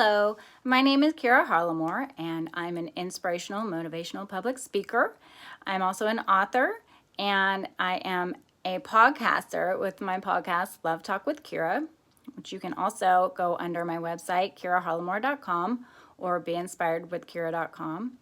Hello, my name is Kira Harlamore, and I'm an inspirational, motivational public speaker. I'm also an author, and I am a podcaster with my podcast, Love Talk with Kira, which you can also go under my website, kiraharlamore.com, or beinspiredwithkira.com.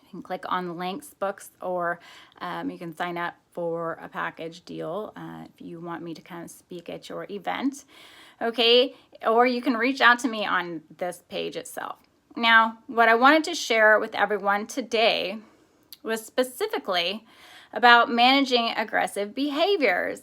You can click on the links, books, or you can sign up for a package deal if you want me to kind of speak at your event. Okay, or you can reach out to me on this page itself. Now, what I wanted to share with everyone today was specifically about managing aggressive behaviors.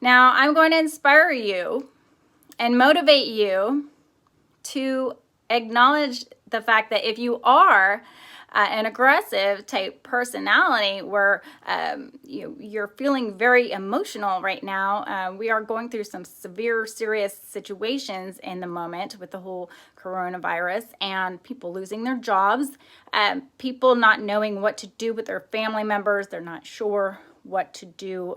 Now, I'm going to inspire you and motivate you to acknowledge the fact that if you are an aggressive type personality where you're feeling very emotional right now, we are going through some severe, serious situations in the moment with the whole coronavirus and people losing their jobs, people not knowing what to do with their family members. They're not sure what to do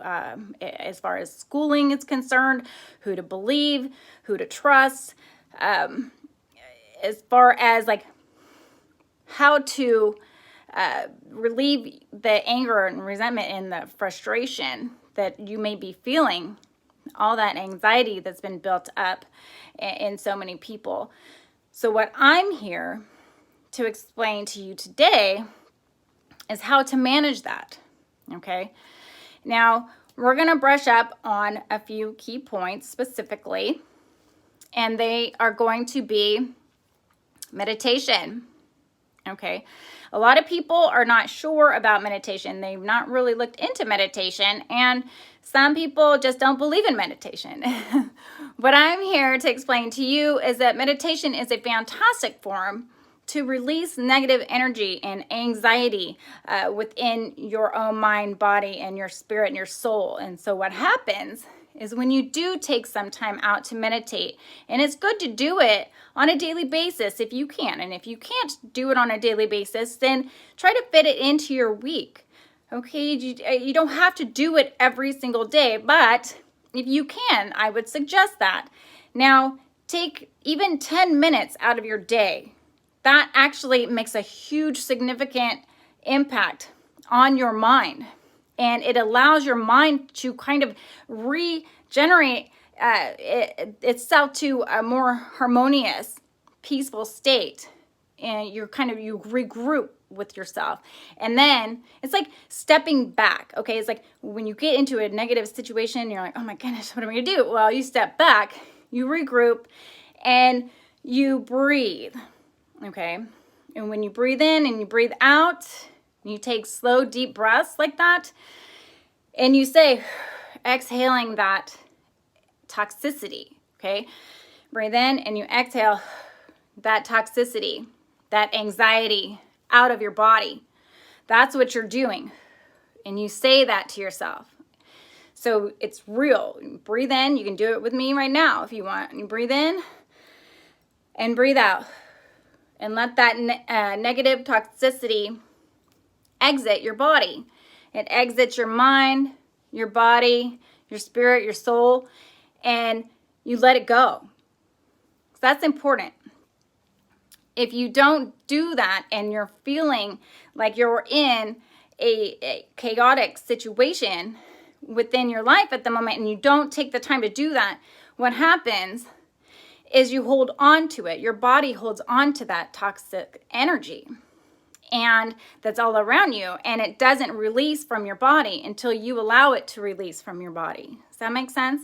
as far as schooling is concerned, who to believe, who to trust, as far as like how to relieve the anger and resentment and the frustration that you may be feeling, all that anxiety that's been built up in so many people. So what I'm here to explain to you today is how to manage that, okay? Now, we're going to brush up on a few key points specifically, and they are going to be meditation. Okay, a lot of people are not sure about meditation. They've not really looked into meditation, and some people just don't believe in meditation. What I'm here to explain to you is that meditation is a fantastic form to release negative energy and anxiety within your own mind, body, and your spirit and your soul. And so what happens is when you do take some time out to meditate, and it's good to do it on a daily basis if you can. And if you can't do it on a daily basis, then try to fit it into your week. Okay, you don't have to do it every single day, but if you can, I would suggest that. Now, take even 10 minutes out of your day. That actually makes a huge, significant impact on your mind. And it allows your mind to kind of regenerate itself to a more harmonious, peaceful state. And you regroup with yourself. And then it's like stepping back, okay? It's like when you get into a negative situation, you're like, oh my goodness, what am I gonna do? Well, you step back, you regroup, and you breathe, okay? And when you breathe in and you breathe out, you take slow, deep breaths like that, and you say, exhaling that toxicity, okay? Breathe in and you exhale that toxicity, that anxiety out of your body. That's what you're doing. And you say that to yourself. So it's real. Breathe in. You can do it with me right now if you want. You breathe in and breathe out. And let that negative toxicity exit your body. It exits your mind, your body, your spirit, your soul, and you let it go. So that's important. If you don't do that and you're feeling like you're in a chaotic situation within your life at the moment and you don't take the time to do that, what happens is you hold on to it. Your body holds on to that toxic energy. And that's all around you, and it doesn't release from your body until you allow it to release from your body. Does that make sense?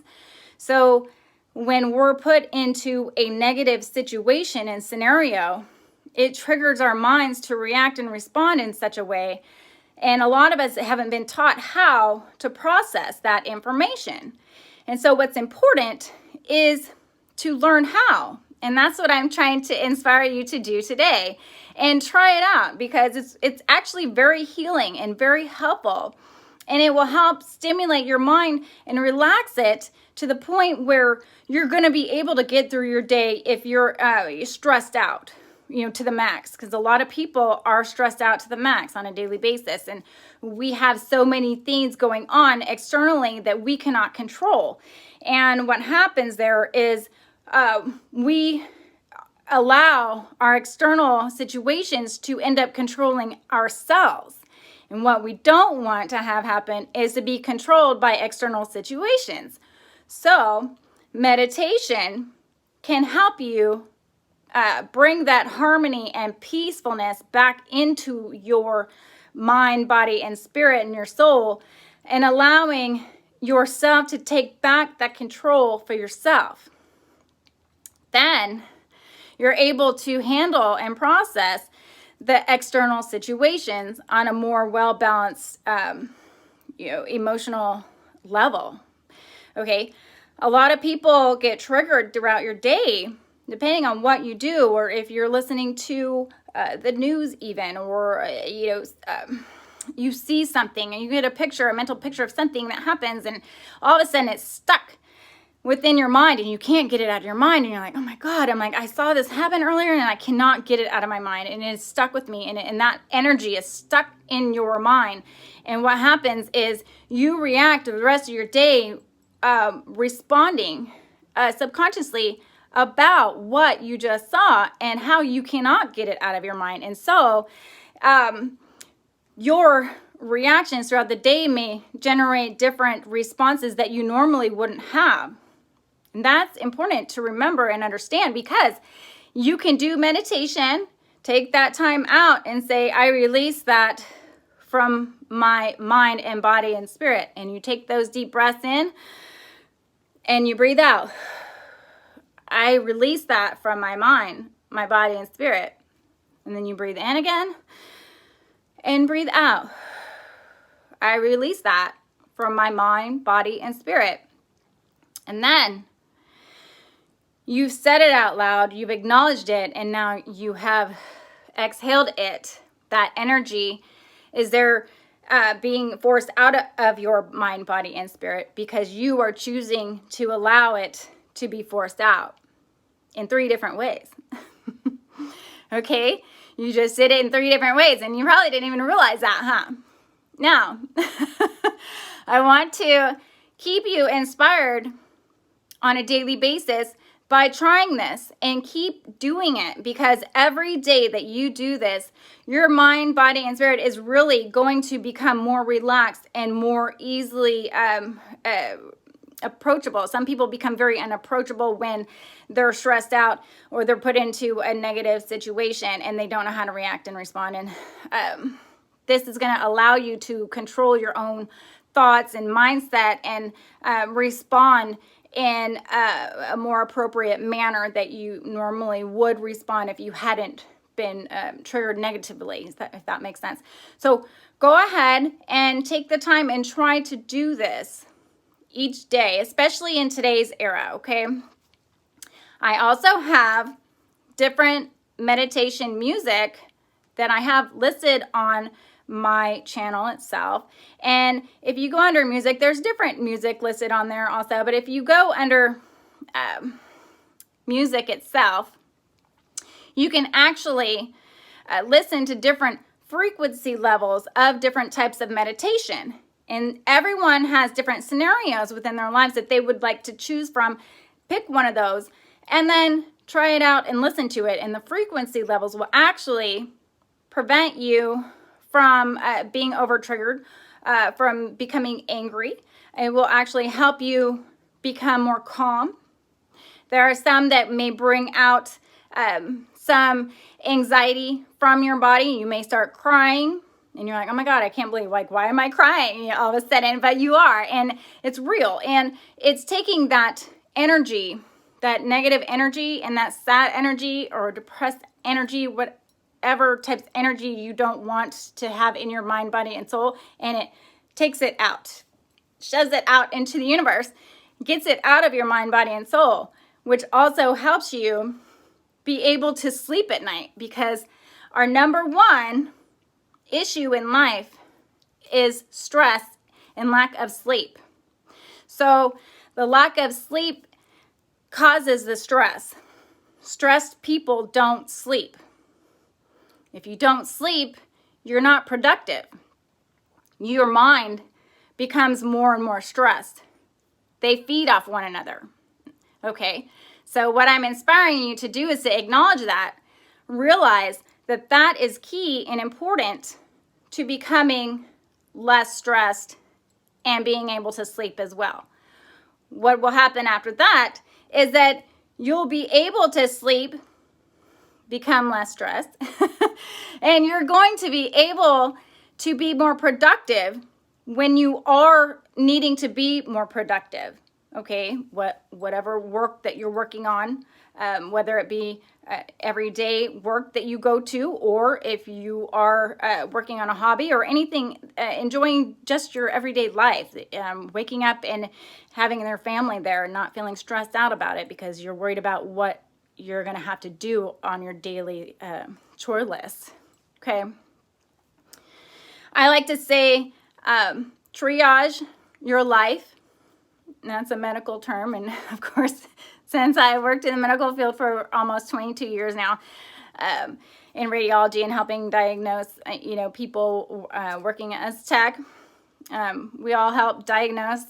So when we're put into a negative situation and scenario, it triggers our minds to react and respond in such a way, and a lot of us haven't been taught how to process that information. And so what's important is to learn how. And that's what I'm trying to inspire you to do today. And try it out because it's actually very healing and very helpful. And it will help stimulate your mind and relax it to the point where you're going to be able to get through your day if you're stressed out, to the max. Because a lot of people are stressed out to the max on a daily basis. And we have so many things going on externally that we cannot control. And what happens there is we allow our external situations to end up controlling ourselves. And what we don't want to have happen is to be controlled by external situations. So, meditation can help you bring that harmony and peacefulness back into your mind, body, and spirit and your soul, and allowing yourself to take back that control for yourself. Then you're able to handle and process the external situations on a more well-balanced, emotional level. Okay, a lot of people get triggered throughout your day, depending on what you do, or if you're listening to the news even, or, you see something and you get a mental picture of something that happens, and all of a sudden it's stuck within your mind and you can't get it out of your mind, and you're like, oh my God, I saw this happen earlier and I cannot get it out of my mind, and it's stuck with me, and that energy is stuck in your mind. And what happens is you react to the rest of your day responding subconsciously about what you just saw and how you cannot get it out of your mind. And so your reactions throughout the day may generate different responses that you normally wouldn't have. And that's important to remember and understand, because you can do meditation, take that time out and say, I release that from my mind and body and spirit. And you take those deep breaths in and you breathe out. I release that from my mind, my body, and spirit. And then you breathe in again and breathe out. I release that from my mind, body, and spirit. And then you've said it out loud, you've acknowledged it, and now you have exhaled it. That energy is there being forced out of your mind, body, and spirit, because you are choosing to allow it to be forced out in 3 different ways. Okay? You just did it in 3 different ways, and you probably didn't even realize that, huh? Now, I want to keep you inspired on a daily basis by trying this, and keep doing it, because every day that you do this, your mind, body, and spirit is really going to become more relaxed and more easily approachable. Some people become very unapproachable when they're stressed out or they're put into a negative situation and they don't know how to react and respond. And this is going to allow you to control your own thoughts and mindset and respond in a more appropriate manner that you normally would respond if you hadn't been triggered negatively, if that makes sense. So go ahead and take the time and try to do this each day, especially in today's era, okay? I also have different meditation music that I have listed on my channel itself. And if you go under music, there's different music listed on there also. But if you go under music itself, you can actually listen to different frequency levels of different types of meditation. And everyone has different scenarios within their lives that they would like to choose from. Pick one of those and then try it out and listen to it. And the frequency levels will actually prevent you from being over-triggered, from becoming angry. It will actually help you become more calm. There are some that may bring out some anxiety from your body. You may start crying, and you're like, oh my God, I can't believe, why am I crying all of a sudden? But you are, and it's real. And it's taking that energy, that negative energy, and that sad energy or depressed energy, whatever type of energy you don't want to have in your mind, body, and soul, and it takes it out, shoves it out into the universe, gets it out of your mind, body, and soul, which also helps you be able to sleep at night, because our number one issue in life is stress and lack of sleep. So the lack of sleep causes the stress. Stressed people don't sleep. If you don't sleep, you're not productive. Your mind becomes more and more stressed. They feed off one another. Okay, So what I'm inspiring you to do is to acknowledge that, realize that that is key and important to becoming less stressed and being able to sleep as well. What will happen after that is that you'll be able to sleep, become less stressed, and you're going to be able to be more productive when you are needing to be more productive. Okay, whatever work that you're working on, whether it be everyday work that you go to, or if you are working on a hobby or anything, enjoying just your everyday life, waking up and having their family there and not feeling stressed out about it because you're worried about what you're going to have to do on your daily chore list. Okay. I like to say triage your life. That's a medical term, and of course, since I worked in the medical field for almost 22 years now, in radiology and helping diagnose, people working as tech, we all help diagnose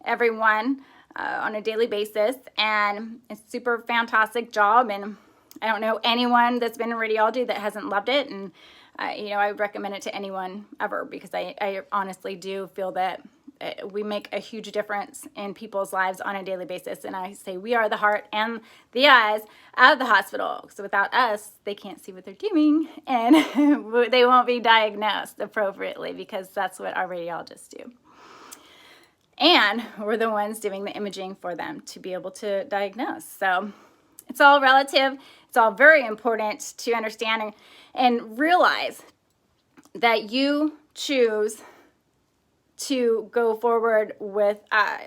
everyone on a daily basis, and it's a super fantastic job. And I don't know anyone that's been in radiology that hasn't loved it, and I would recommend it to anyone ever, because I honestly do feel that we make a huge difference in people's lives on a daily basis. And I say we are the heart and the eyes of the hospital. So without us, they can't see what they're doing, and they won't be diagnosed appropriately, because that's what our radiologists do. And we're the ones doing the imaging for them to be able to diagnose. So it's all relative. It's all very important to understand and realize that you choose to go forward with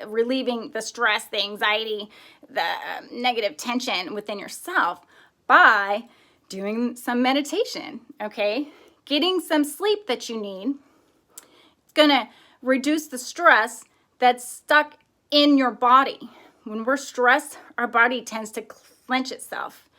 relieving the stress, the anxiety, the negative tension within yourself by doing some meditation, okay? Getting some sleep that you need. It's going to reduce the stress that's stuck in your body. When we're stressed, our body tends to clench itself.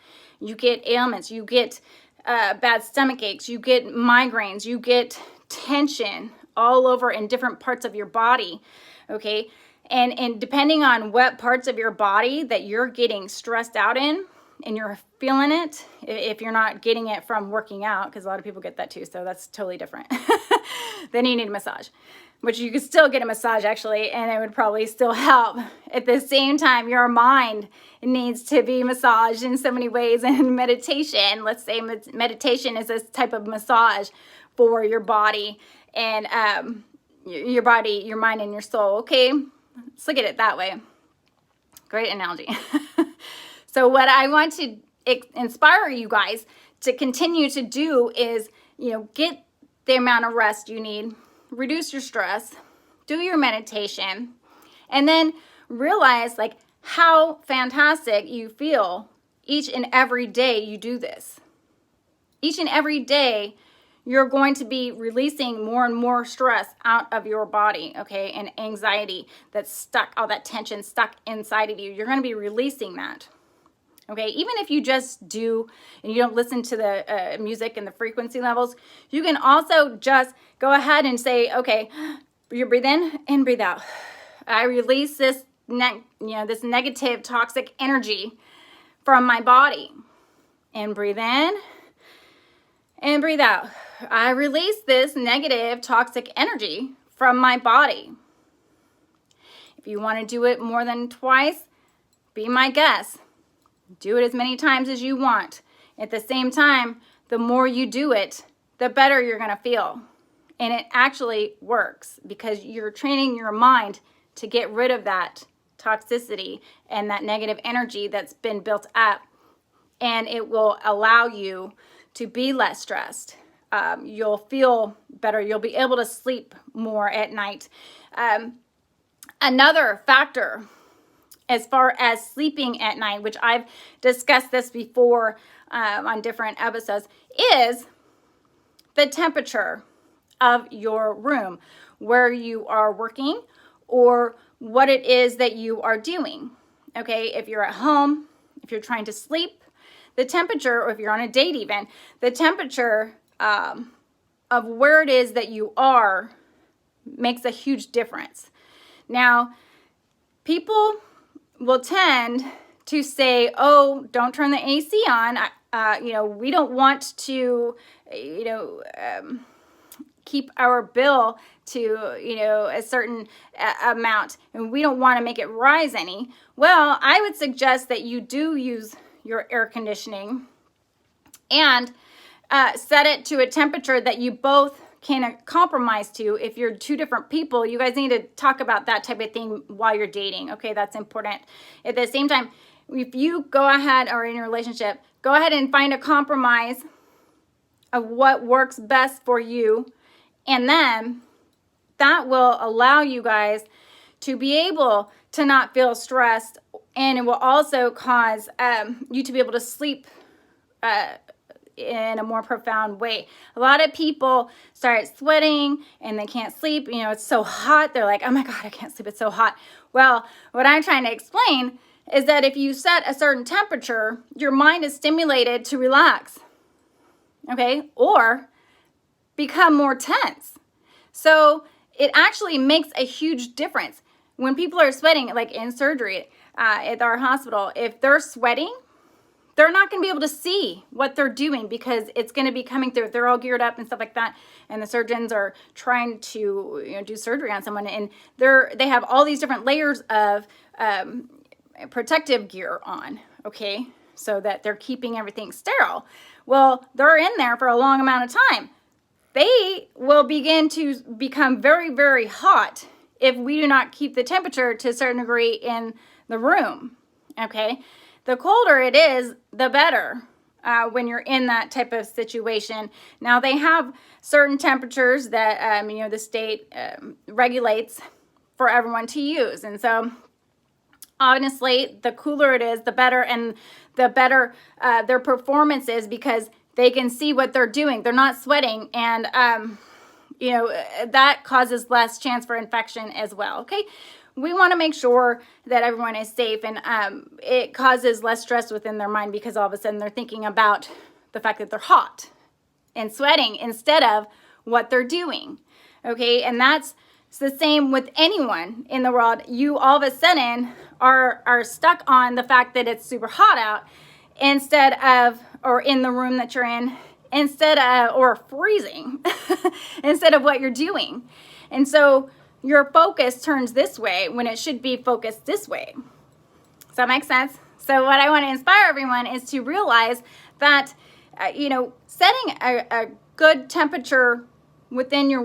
You get ailments, you get bad stomach aches, you get migraines, you get tension all over in different parts of your body, okay? And depending on what parts of your body that you're getting stressed out in, and you're feeling it, if you're not getting it from working out, because a lot of people get that too, so that's totally different, then you need a massage, which you could still get a massage actually, and it would probably still help. At the same time, your mind needs to be massaged in so many ways, and meditation, let's say meditation is this type of massage for your body, and your body, your mind, and your soul. Okay, let's look at it that way. Great analogy. So what I want to inspire you guys to continue to do is, get the amount of rest you need, reduce your stress, do your meditation, and then realize how fantastic you feel each and every day you do this. Each and every day, you're going to be releasing more and more stress out of your body, okay? And anxiety that's stuck, all that tension stuck inside of you. You're going to be releasing that, okay? Even if you just do, and you don't listen to the music and the frequency levels, you can also just go ahead and say, okay, you breathe in and breathe out. I release this, this negative, toxic energy from my body. And breathe in and breathe out. I release this negative, toxic energy from my body. If you want to do it more than twice, be my guest. Do it as many times as you want. At the same time, the more you do it, the better you're going to feel. And it actually works, because you're training your mind to get rid of that toxicity and that negative energy that's been built up. And it will allow you to be less stressed. You'll feel better. You'll be able to sleep more at night. Another factor as far as sleeping at night, which I've discussed this before on different episodes, is the temperature of your room, where you are working or what it is that you are doing. Okay, if you're at home, if you're trying to sleep, the temperature, or if you're on a date even, the temperature of where it is that you are makes a huge difference. Now, people will tend to say, oh, don't turn the AC on. We don't want to, keep our bill to, a certain amount, and we don't want to make it rise any. Well, I would suggest that you do use your air conditioning and set it to a temperature that you both can compromise to. If you're two different people, you guys need to talk about that type of thing while you're dating. Okay, that's important. At the same time, if you go ahead, or in your relationship, go ahead and find a compromise of what works best for you, and then that will allow you guys to be able to not feel stressed, and it will also cause you to be able to sleep in a more profound way. A lot of people start sweating and they can't sleep. It's so hot. They're like, oh my God, I can't sleep. It's so hot. Well, what I'm trying to explain is that if you set a certain temperature, your mind is stimulated to relax, okay, or become more tense. So it actually makes a huge difference. When people are sweating, like in surgery at our hospital, if they're sweating, they're not going to be able to see what they're doing because it's going to be coming through. They're all geared up and stuff like that, and the surgeons are trying to do surgery on someone, and they have all these different layers of protective gear on, okay, so that they're keeping everything sterile. Well, they're in there for a long amount of time. They will begin to become very, very hot if we do not keep the temperature to a certain degree in the room, okay? The colder it is, the better when you're in that type of situation. Now, they have certain temperatures that, the state regulates for everyone to use. And so, honestly, the cooler it is, the better, and the better their performance is, because they can see what they're doing. They're not sweating, and, that causes less chance for infection as well, okay? We want to make sure that everyone is safe, and it causes less stress within their mind because all of a sudden they're thinking about the fact that they're hot and sweating instead of what they're doing, okay? And that's the same with anyone in the world. You all of a sudden are stuck on the fact that it's super hot out instead of, or in the room that you're in, instead of, or freezing instead of what you're doing. And so your focus turns this way when it should be focused this way. Does that make sense? So what I want to inspire everyone is to realize that, setting a good temperature within your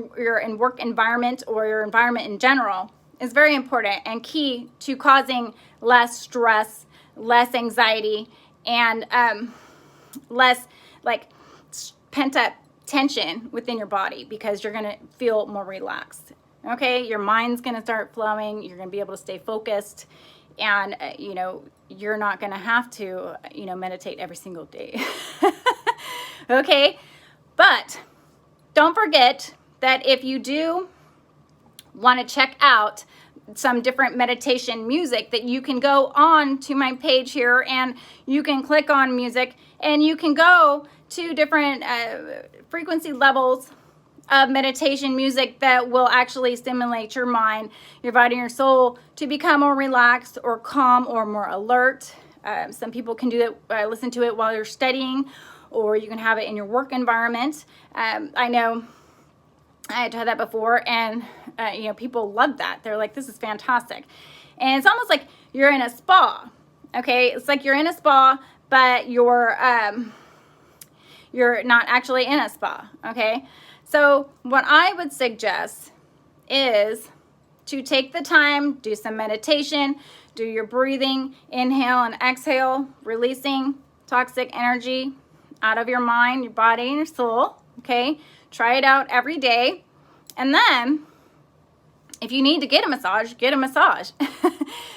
work environment or your environment in general is very important and key to causing less stress, less anxiety, and less pent up tension within your body, because you're going to feel more relaxed. Okay, your mind's going to start flowing. You're going to be able to stay focused, and you're not going to have to meditate every single day. Okay, but don't forget that if you do want to check out some different meditation music, that you can go on to my page here and you can click on music, and you can go to different frequency levels of meditation music that will actually stimulate your mind, your body, and your soul to become more relaxed or calm or more alert. Some people can do it, listen to it while you're studying, or you can have it in your work environment. I know I had tried that before, and people love that. They're like, this is fantastic. And it's almost like you're in a spa. Okay, it's like you're in a spa, but you're not actually in a spa. Okay, so what I would suggest is to take the time, do some meditation, do your breathing, inhale and exhale, releasing toxic energy out of your mind, your body, and your soul. Okay, try it out every day. And then if you need to get a massage, get a massage.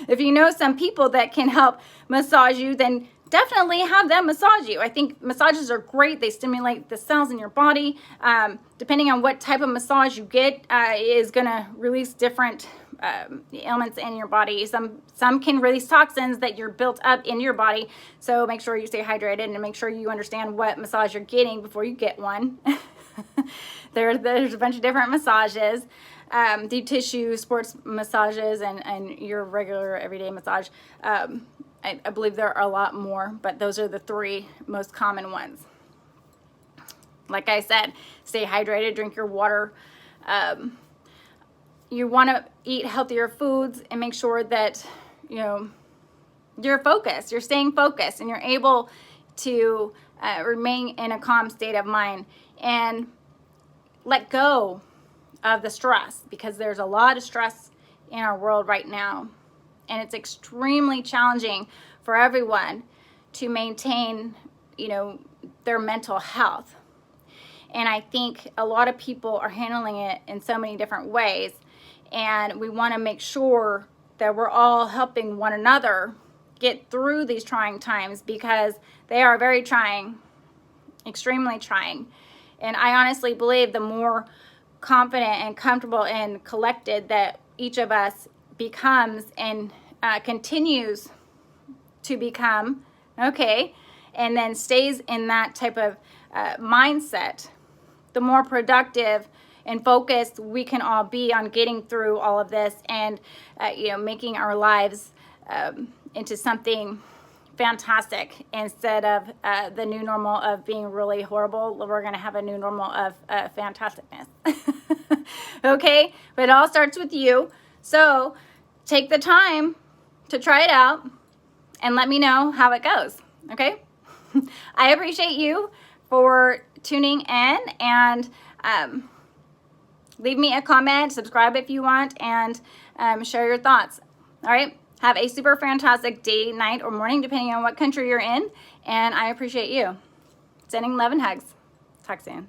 If you know some people that can help massage you, then definitely have them massage you. I think massages are great. They stimulate the cells in your body. Depending on what type of massage you get, is going to release different ailments in your body. Some can release toxins that you're built up in your body. So make sure you stay hydrated and make sure you understand what massage you're getting before you get one. There's a bunch of different massages. Deep tissue, sports massages, and your regular everyday massage. I believe there are a lot more, but those are the 3 most common ones. Like I said, stay hydrated, drink your water. You want to eat healthier foods and make sure that, you know, you're focused, you're staying focused, and you're able to remain in a calm state of mind and let go of the stress, because there's a lot of stress in our world right now, and it's extremely challenging for everyone to maintain, you know, their mental health. And I think a lot of people are handling it in so many different ways, and we want to make sure that we're all helping one another get through these trying times, because they are very trying, extremely trying. And I honestly believe the more confident and comfortable and collected that each of us becomes and continues to become, okay, and then stays in that type of mindset, the more productive and focused we can all be on getting through all of this, and you know, making our lives into something fantastic, instead of the new normal of being really horrible. We're going to have a new normal of fantasticness. Okay, but it all starts with you. So take the time to try it out and let me know how it goes. Okay. I appreciate you for tuning in, and leave me a comment, subscribe if you want, and share your thoughts. All right. Have a super fantastic day, night, or morning, depending on what country you're in. And I appreciate you. Sending love and hugs. Talk soon.